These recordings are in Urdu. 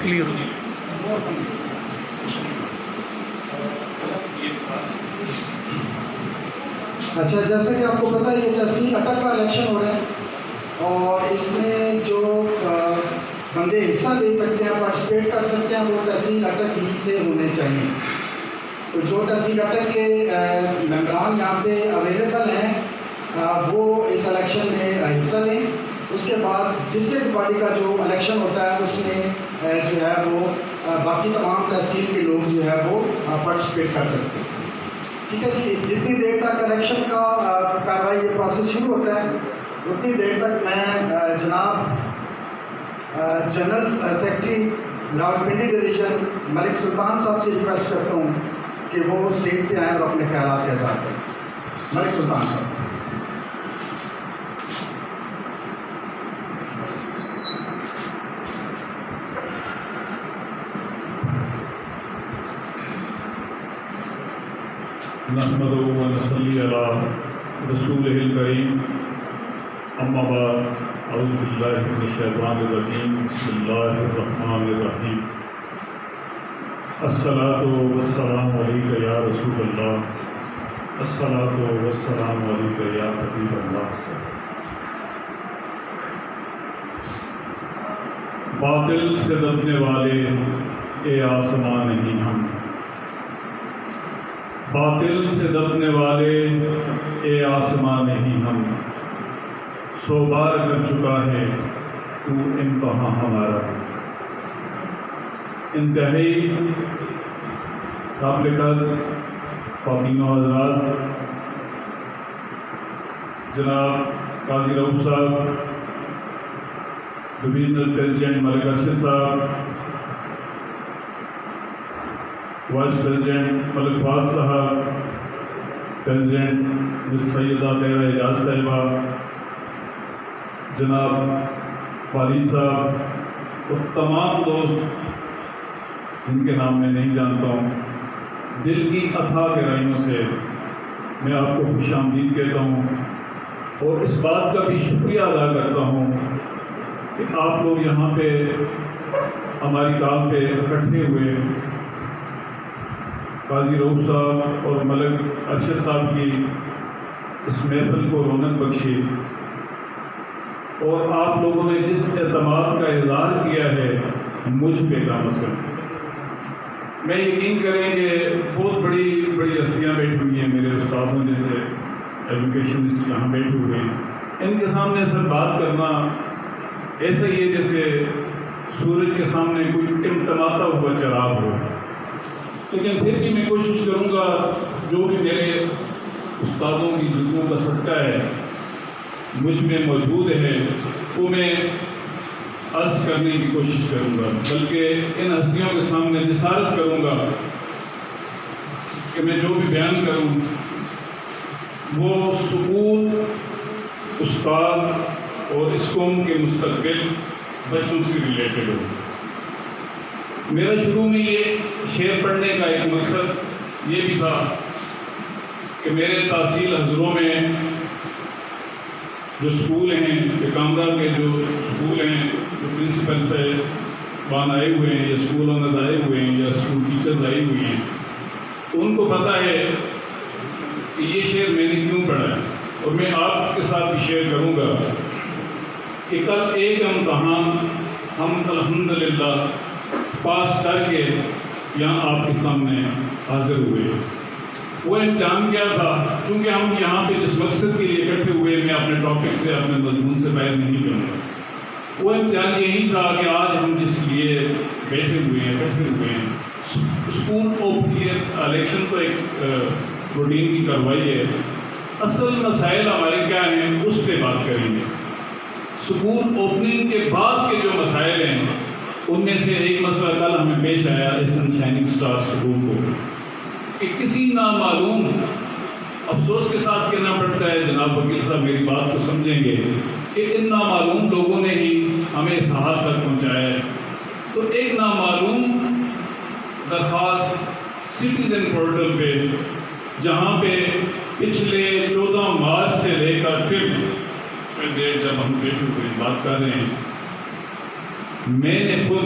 کلیئر اچھا، جیسا کہ آپ کو پتہ ہے یہ تحصیل اٹک کا الیکشن ہو رہا ہے اور اس میں جو بندے حصہ لے سکتے ہیں، پارٹیسپیٹ کر سکتے ہیں، وہ تحصیل اٹک ہی سے ہونے چاہیے. تو جو تحصیل اٹک کے ممبران یہاں پہ اویلیبل ہیں وہ اس الیکشن میں حصہ لیں. اس کے بعد ڈسٹرکٹ باڈی کا جو الیکشن ہوتا ہے اس میں جو ہے وہ باقی تمام تحصیل کے لوگ جو ہے وہ پارٹیسپیٹ کر سکتے ہیں. ٹھیک ہے جی. جتنی دیر تک الیکشن کا کاروائی یہ پروسیس شروع ہوتا ہے اتنی دیر تک میں جناب جنرل سیکرٹری راولپنڈی ڈویژن ملک سلطان صاحب سے ریکویسٹ کرتا ہوں کہ وہ اسٹیج پہ آئیں اور اپنے خیالات کا اظہار کریں. ملک سلطان صاحب. نحمدہ و نصلی علی رسولہ الکریم. اما بعد اعوذ باللہ من الشیطان الرجیم. بسم اللہ الرحمن الرحیم. الصلاۃ والسلام علیک یا رسول اللہ. الصلاۃ والسلام علیک یا حبیب اللہ. باطل سے دبنے والے اے آسمان نہیں ہم، باطل سے دبنے والے اے آسمان نہیں ہم. سو بار کر چکا ہے تو امتحان ہمارا. انتہائی قابل قدر خواتین و حضرات، جناب قاضی رؤوف صاحب، ڈویژنل پریزیڈنٹ ملک ارشد صاحب، وائس پریزیڈنٹ ملک فہد صاحب، پریزیڈنٹ مس سیدہ طاہرہ اعجاز صاحبہ، جناب والد صاحب اور تمام دوست جن کے نام میں نہیں جانتا ہوں، دل کی اتھاہ گہرائیوں سے میں آپ کو خوش آمدید کہتا ہوں اور اس بات کا بھی شکریہ ادا کرتا ہوں کہ آپ لوگ یہاں پہ ہماری کام پہ اکٹھے ہوئے قاضی رؤوف صاحب اور ملک ارشد صاحب کی اس محفل کو رونق بخشی اور آپ لوگوں نے جس اعتماد کا اظہار کیا ہے مجھ پہ کام از کم. میں یقین کریں کہ بہت بڑی بڑی ہستیاں بیٹھی ہوئی ہیں، میرے استادوں جیسے ایجوکیشنسٹ یہاں بیٹھے ہوئے ہیں. ان کے سامنے سر بات کرنا ایسا ہی ہے جیسے سورج کے سامنے کوئی ٹمٹماتا ہوا چراغ ہو. لیکن پھر بھی میں کوشش کروں گا جو بھی میرے استادوں کی جذبوں کا صدقہ ہے مجھ میں موجود ہے وہ میں عرض کرنے کی کوشش کروں گا، بلکہ ان ہستیوں کے سامنے جسارت کروں گا کہ میں جو بھی بیان کروں وہ سکول، استاد اور اس قوم کے مستقبل بچوں سے ریلیٹڈ ہو. میرا شروع میں یہ شعر پڑھنے کا ایک مقصد یہ بھی تھا کہ میرے تحصیل حضروں میں جو سکول ہیں، کامرا کے جو سکول ہیں، جو پرنسپل سے بان آئے ہوئے ہیں یا سکول اونر آئے ہوئے ہیں یا اسکول ٹیچرز آئی ہوئی ہیں، تو ان کو پتہ ہے کہ یہ شعر میں نے کیوں پڑھا ہے. اور میں آپ کے ساتھ بھی شیئر کروں گا کہ کل ایک امتحان ہم الحمدللہ پاس کر کے یہاں آپ کے سامنے حاضر ہوئے. وہ امتحان کیا تھا؟ چونکہ ہم یہاں پہ جس مقصد کے لیے اکٹھے ہوئے، میں اپنے ٹاپک سے، اپنے مضمون سے باہر نہیں کروں گا. وہ امتحان یہی تھا کہ آج ہم جس لیے بیٹھے ہوئے ہیں، اکٹھے ہوئے ہیں، اسکول الیکشن تو ایک روٹین کی کارروائی ہے. اصل مسائل ہمارے کیا ہیں اس پہ بات کریں گے. اسکول اوپننگ کے بعد کے جو مسائل ہیں ان میں سے ایک مسئلہ کل ہمیں پیش آیا ایسن شائننگ اسٹار اسکول کو کہ کسی نامعلوم، افسوس کے ساتھ کہنا پڑتا ہے، جناب وکیل صاحب میری بات کو سمجھیں گے، کہ ان نامعلوم لوگوں نے ہی ہمیں اس حال تک پہنچایا ہے. تو ایک نامعلوم درخواست سٹیزن پورٹل پہ، جہاں پہ پچھلے 14 مارچ سے لے کر پھر ڈیٹ جب ہم بیٹھے ہوئے بات کر رہے ہیں، میں نے خود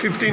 15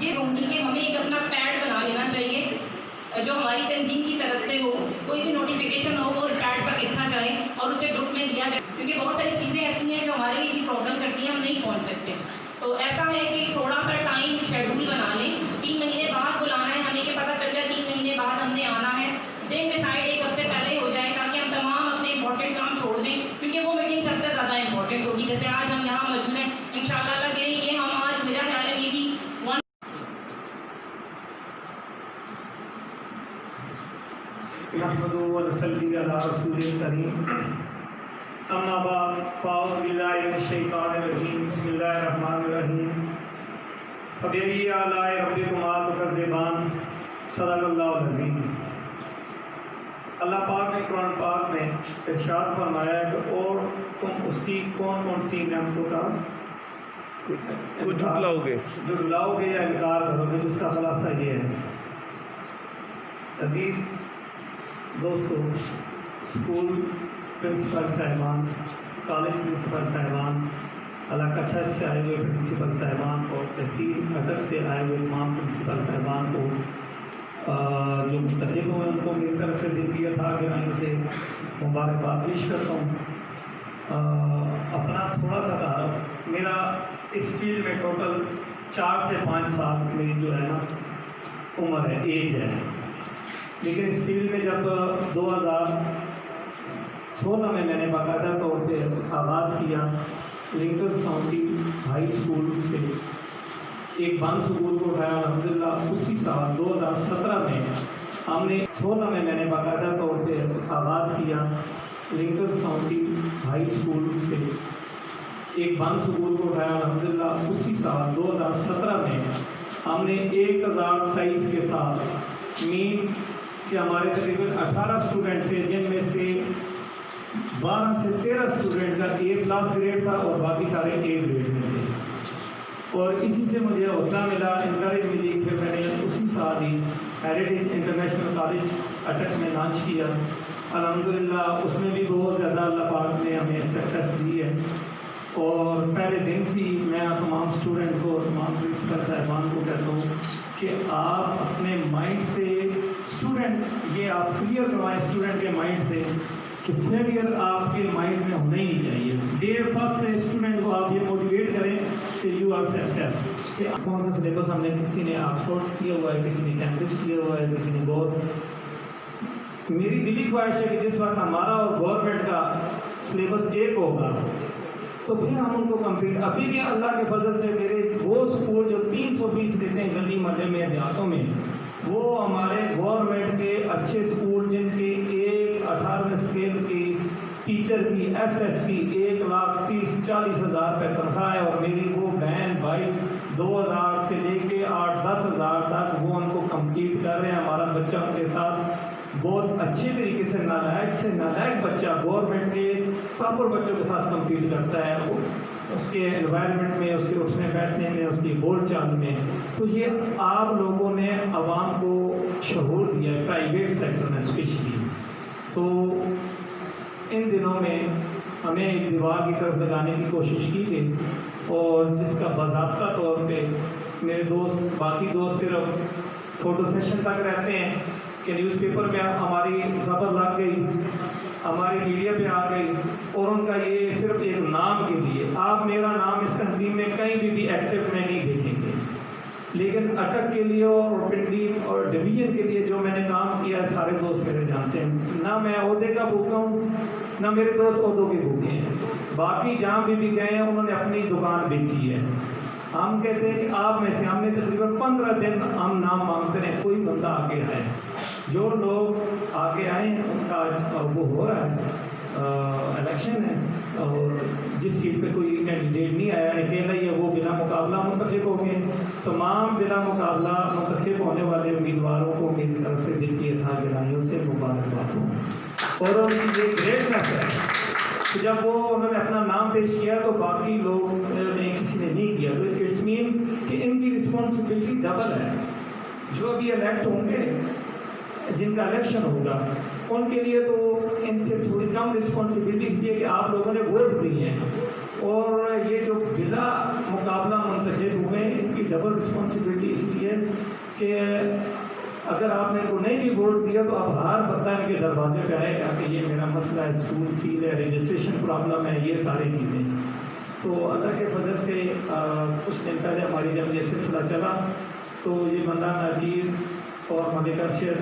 یہ ہوں گی کہ ہمیں ایک اپنا پیڈ بنا لینا چاہیے جو ہماری تنظیم کی طرف سے ہو، کوئی بھی نوٹیفیکیشن ہو وہ اس پیڈ پر لکھا جائے اور اسے گروپ میں دیا جائے، کیونکہ بہت ساری چیزیں ایسی ہیں جو ہمارے لیے بھی پرابلم کرتی ہیں، ہم نہیں پہنچ سکتے. تو ایسا ہے کہ تھوڑا سا ٹائم شیڈول بنا لیں، 3 مہینے بعد بلانا ہے، ہمیں یہ پتہ چل جائے 3 مہینے بعد ہم نے آنا ہے، دن ڈیسائڈ 1 ہفتے پہلے ہو جائے تاکہ ہم تمام اپنے امپورٹنٹ کام چھوڑ دیں، کیونکہ وہ میٹنگ سب سے زیادہ امپورٹنٹ ہوگی. جیسے آج ہم یہاں موجود ہیں، انشاءاللہ اللہ کرے یہ ہم آج میرا خیال ہے یہ بھی نحمدہ و نصلی علی رسول الکریم. اما بعد فاعوذ باللہ من الشیطان الرجیم. بسم اللہ الرحمن الرحیم. فبأي آلاء ربكما تكذبان. صدق اللہ العظیم. اللہ پاک نے قرآن پاک میں ارشاد فرمایا ہے کہ اور تم اس کی کون کون سی نعمتوں کا جھٹلاؤ گے یا انکار کرو گے، جس کا خلاصہ یہ ہے. عزیز دوستو، اسکول پرنسپل صاحبان، کالج پرنسپل صاحبان، علاقہ چھت سے آئے ہوئے پرنسپل صاحبان اور تحصیل اٹک سے آئے ہوئے تمام پرنسپل صاحبان کو جو مستحق ہوئے ان کو میری طرف سے دل کی تھا کہ میں ان سے مبارکباد پیش کرتا ہوں. اپنا تھوڑا سا تعارف، میرا اس فیلڈ میں ٹوٹل 4 سے 5 سال میری جو ہے نا عمر ہے، ایج ہے. لیکن اس فیلڈ میں جب 2016 میں نے باقاعدہ طور پہ آغاز کیا لنکرز کاؤنٹی ہائی اسکول سے ایک بند اسکول کو اٹھایا. الحمدللہ اسی سال 2017 میں ہم نے 16 میں نے باقاعدہ طور پہ آغاز کیا لنکرز کاؤنٹی ہائی اسکول سے ایک بند اسکول کو اٹھایا. الحمدللہ اسی سال 2017 میں ہم نے 1023 کے ساتھ مین کہ ہمارے تقریباً 18 اسٹوڈنٹ تھے، جن میں سے 12 سے 13 اسٹوڈنٹ کا A+ گریڈ تھا اور باقی سارے A گریڈ میں تھے. اور اسی سے مجھے حوصلہ ملا، انکریج ملی. پھر میں نے اسی سال ہی ہیریٹیج انٹرنیشنل کالج اٹک میں لانچ کیا. الحمدللہ اس میں بھی بہت زیادہ اللہ پاک نے ہمیں سکسیس دی ہے. اور پہلے دن سے ہی میں تمام اسٹوڈنٹ کو، تمام پرنسپل صاحبان کو کہتا ہوں کہ آپ اپنے مائنڈ سے اسٹوڈنٹ یہ آپ کلیئر کروائیں اسٹوڈنٹ کے مائنڈ سے کہ فیلئر آپ کے مائنڈ میں ہونا ہی نہیں چاہیے. ڈے فرسٹ سے اسٹوڈنٹ کو آپ یہ موٹیویٹ کریں کہ یو آر سکسیس. کہ کون سا سلیبس ہم نے، کسی نے آکسفورڈ کیا ہوا ہے، کسی نے کیمبرج کیا ہوا ہے، کسی نے بہت. میری دلی خواہش ہے کہ جس وقت ہمارا اور گورنمنٹ کا سلیبس ایک ہوگا تو پھر ہم ان کو کمپلیٹ. ابھی بھی اللہ کے فضل سے میرے وہ اسکول جو 300% دیتے ہیں گلی محلے میں دیہاتوں میں، وہ ہمارے گورنمنٹ کے اچھے اسکول جن کی 18ویں اسکیل کی ٹیچر کی SS کی 1,30,40,000 روپے تنخواہ ہے. اور میری وہ بہن بھائی 2000 سے لے کے 8-10 ہزار تک وہ ان کو کمپلیٹ کر رہے ہیں. ہمارا بچہ ان کے ساتھ بہت اچھے طریقے سے نالائق بچہ گورنمنٹ کے پراپر بچوں کے ساتھ کمپیٹ کرتا ہے، اس کے انوائرمنٹ میں، اس کے اٹھنے بیٹھنے میں، اس کی بول چال میں. تو یہ آپ لوگوں نے عوام کو شعور دیا ہے، پرائیویٹ سیکٹر میں اسپیشلی. تو ان دنوں میں ہمیں ایک دیوار کی طرف لگانے کی کوشش کی گئی اور جس کا باضابطہ طور پہ میرے دوست، باقی دوست صرف فوٹو سیشن تک رہتے ہیں کہ نیوز پیپر میں ہماری خبر لگ گئی، ہماری میڈیا پہ آ گئی، اور ان کا یہ صرف ایک نام کے لیے. آپ میرا نام اس تنظیم میں کہیں بھی ایکٹیو میں نہیں دیکھیں گے، لیکن اٹک کے لیے اور پنڈی اور ڈویژن کے لیے جو میں نے کام کیا ہے سارے دوست میرے جانتے ہیں. نہ میں عہدے کا بھوکا ہوں، نہ میرے دوست عہدوں کے بھوکے ہیں. باقی جہاں بھی گئے ہیں انہوں نے اپنی دکان بیچی ہے. ہم کہتے ہیں کہ آپ میں سے ہم نے تقریباً 15 دن ہم نام مانگتے ہیں، کوئی بندہ آگے آئے. جو لوگ آگے آئے ہیں ان کا وہ ہو رہا ہے، الیکشن ہے، اور جس سیٹ پہ کوئی کینڈیڈیٹ نہیں آیا اکیلا ہی ہے وہ بلا مقابلہ منتخب ہو گئے. تمام بلا مقابلہ منتخب ہونے والے امیدواروں کو میری طرف سے دل کی اتھا گرائیوں سے مبارکباد ہوں. اور ان کی یہ گریٹنس ہے کہ جب وہ انہوں نے اپنا نام پیش کیا تو باقی لوگ نے کسی نے نہیں کیا. تو اٹس مین کہ ان کی رسپانسبلٹی ڈبل ہے. جو ابھی الیکٹ ہوں گے جن کا الیکشن ہوگا ان کے لیے تو ان سے تھوڑی کم رسپانسبلٹی اس لیے کہ آپ لوگوں نے ووٹ دی ہیں، اور یہ جو بلا مقابلہ منتخب ہوئے ہیں ان کی ڈبل رسپانسبلٹی اس لیے کہ اگر آپ نے کو نہیں بھی ووٹ دیا تو آپ ہر بندہ ان کے دروازے پہ آئے گا کہ یہ میرا مسئلہ ہے، اسکول سیل ہے، رجسٹریشن پرابلم ہے، یہ ساری چیزیں۔ تو اللہ کے فضل سے کچھ دن پہلے ہماری جب یہ سلسلہ چلا تو یہ بندہ ناچیر اور ملک ارشد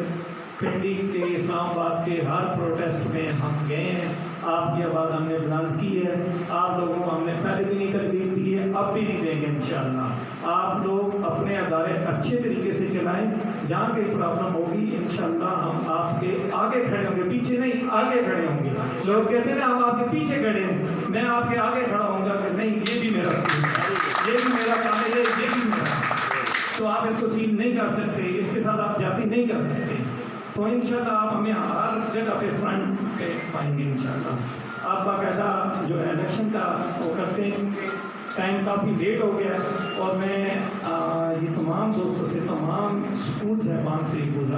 پنڈی کے اسلام آباد کے ہر پروٹیسٹ میں ہم گئے ہیں، آپ کی آواز ہم نے بلند کی ہے، آپ لوگوں کو ہم نے پہلے بھی نہیں تکلیف دی ہے، اب بھی نہیں دیں گے انشاءاللہ۔ آپ لوگ اپنے ادارے اچھے طریقے سے چلائیں، جہاں کوئی پرابلم ہوگی انشاءاللہ ہم آپ کے آگے کھڑے ہوں گے، پیچھے نہیں آگے کھڑے ہوں گے۔ لوگ کہتے ہیں ہم آپ کے پیچھے کھڑے ہیں، میں آپ کے آگے کھڑا ہوں گا کہ نہیں یہ بھی میرا کام ہے، یہ بھی میرا کام ہے، یہ بھی میرا کام ہے۔ تو آپ اس کو سیل نہیں کر سکتے، اس کے ساتھ آپ جاتی نہیں کر سکتے۔ تو انشاءاللہ آپ ہمیں ہر جگہ پہ فرنٹ پہ پائیں گے انشاءاللہ۔ آپ باقاعدہ جو ہے الیکشن کا وہ کرتے ہیں کیونکہ ٹائم کافی لیٹ ہو گیا ہے، اور میں یہ تمام دوستوں سے تمام اسکول صاحبان سے گزارش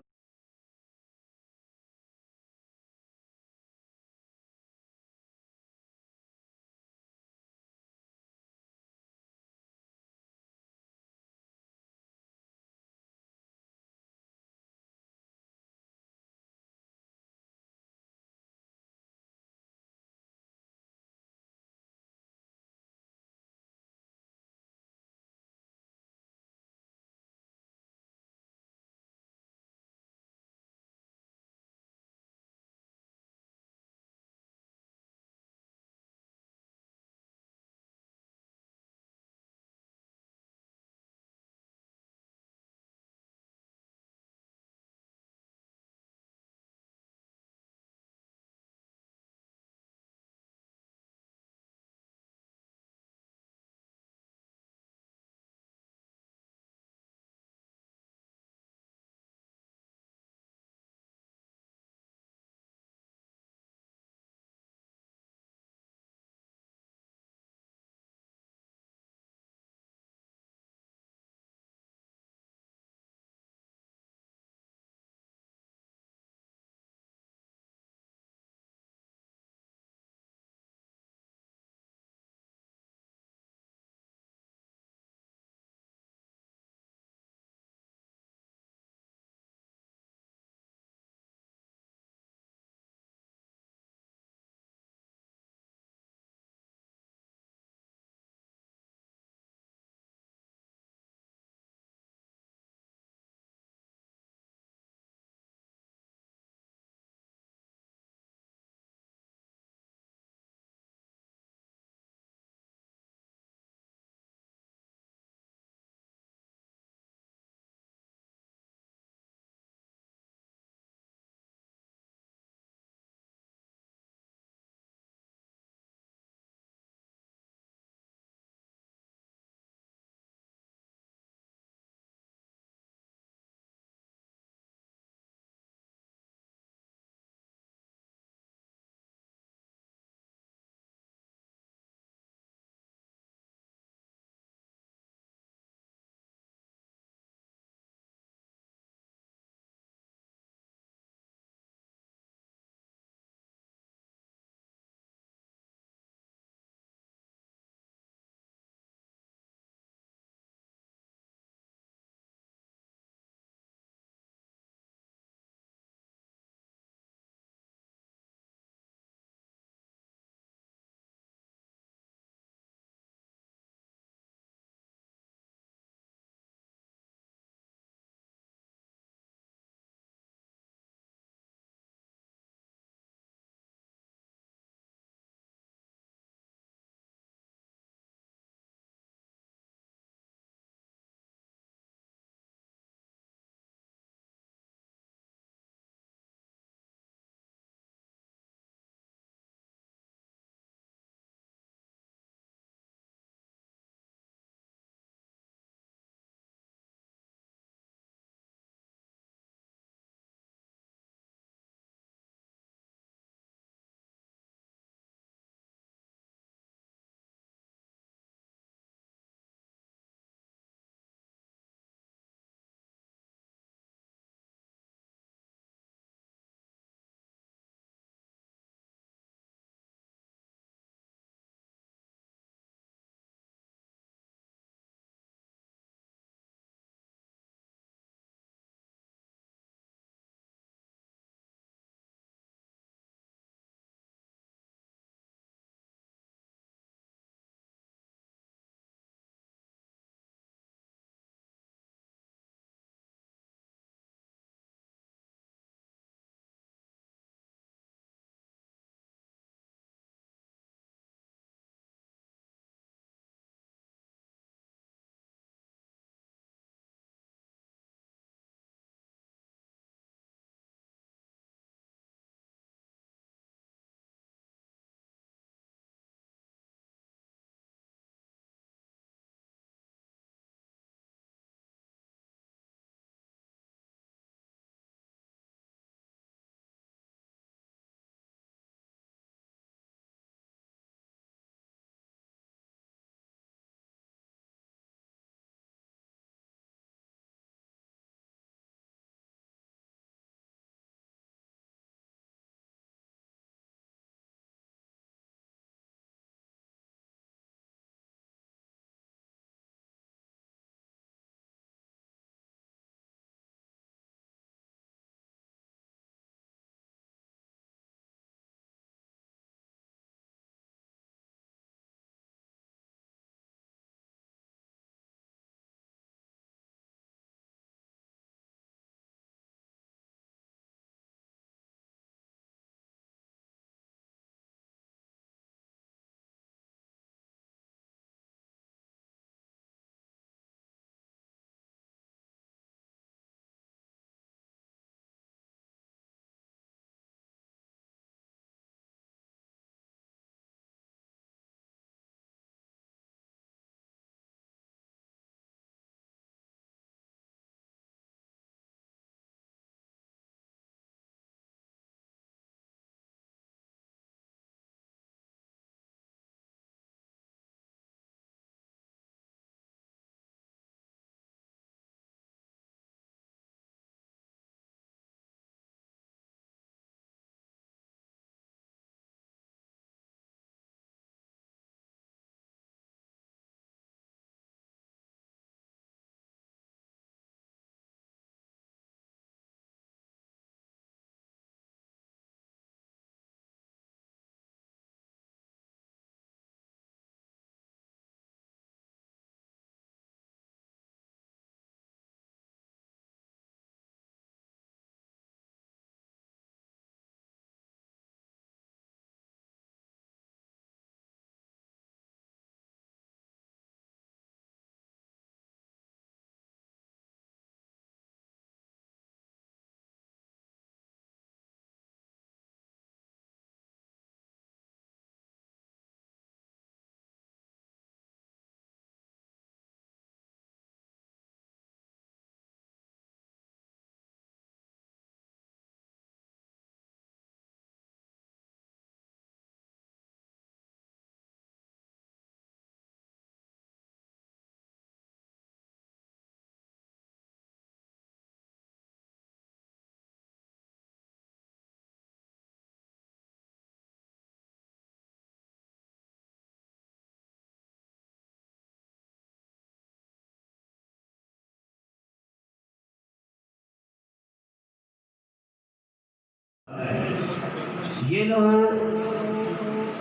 یہ نہ ہو،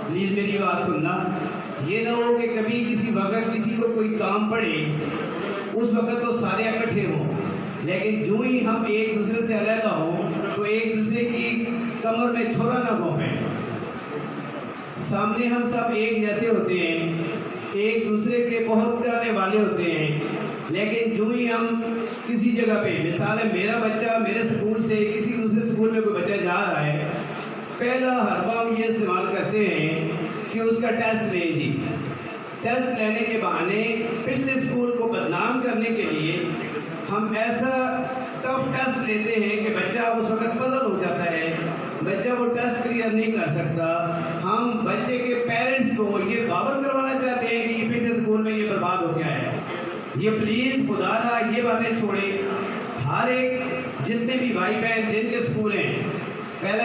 پلیز میری بات سننا، یہ نہ ہو کہ کبھی کسی وقت کسی کو کوئی کام پڑے، اس وقت تو سارے اکٹھے ہوں، لیکن جو ہی ہم ایک دوسرے سے علیحدہ ہوں تو ایک دوسرے کی کمر میں چھوڑا نہ گھومیں۔ سامنے ہم سب ایک جیسے ہوتے ہیں، ایک دوسرے کے بہت چاہنے والے ہوتے ہیں، لیکن جو ہی ہم کسی جگہ پہ، مثال ہے میرا بچہ میرے سکول سے کسی دوسرے سکول میں کوئی بچہ جا رہا ہے، پہلا حربہ ہم یہ استعمال کرتے ہیں کہ اس کا ٹیسٹ لیں جی۔ ٹیسٹ لینے کے بہانے پچھلے سکول کو بدنام کرنے کے لیے ہم ایسا ٹف ٹیسٹ لیتے ہیں کہ بچہ اس وقت پزل ہو جاتا ہے، بچہ وہ ٹیسٹ کلیئر نہیں کر سکتا۔ ہم بچے کے پیرنٹس کو یہ باور کروانا چاہتے ہیں کہ یہ پچھلے سکول میں یہ برباد ہو گیا ہے۔ یہ پلیز خدا را یہ باتیں چھوڑیں۔ ہر ایک جتنے بھی بھائی بہن جن کے سکول ہیں